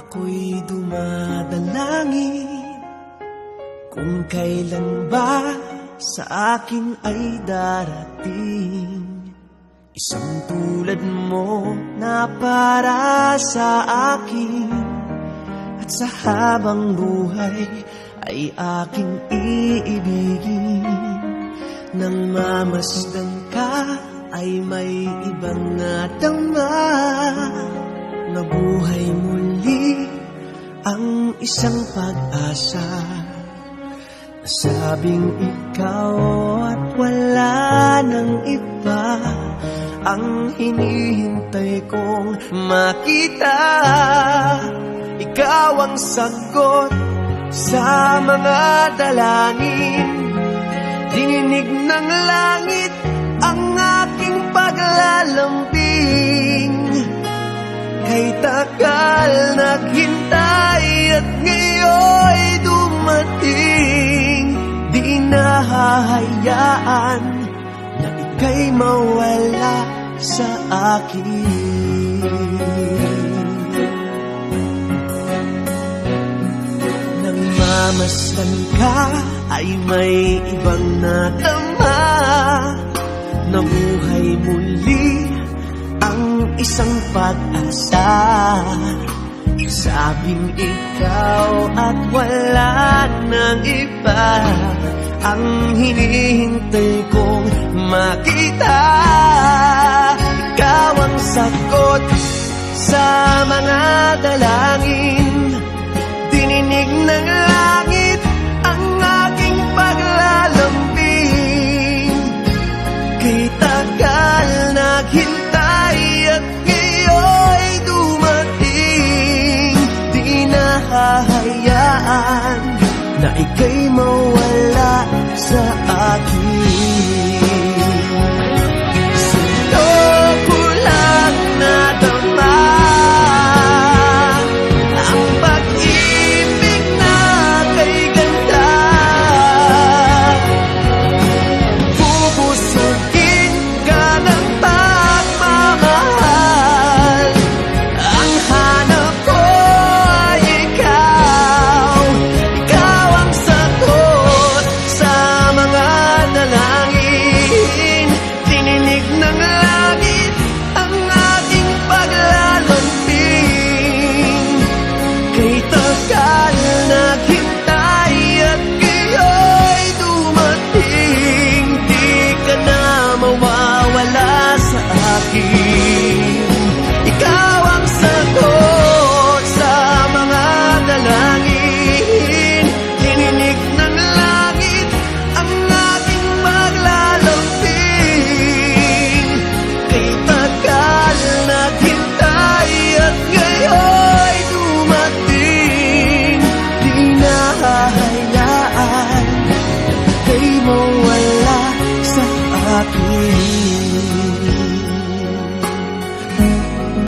Ako'y dumadalangin kung kailan ba sa akin ay darating isang tulad mo na para sa akin, at sa habang buhay ay aking iibigin. Nang mamasdan ka ay may ibang nadama, nabuhay muli ang isang pag-asa. Nasabing ikaw at wala nang iba ang hinihintay kong makita. Ikaw ang sagot sa mga dalangin, dininig ng langit ang aking paglalambing. Kay tagal naghintay at ngayon'y dumating. Di nahahayaan na ika'y mawala sa akin. Nang mamasdan ka ay may ibang nadama, nabuhay muli ang isang pag-asa. Sabing ikaw at wala nang iba ang hinihintay kong makita. Ikaw ang sagot sa mga dalangin, dininig ng langit ang aking paglalambing. Kay tagal naghintay at ngayon'y dumating. Di nahahayaan na ika'y mawala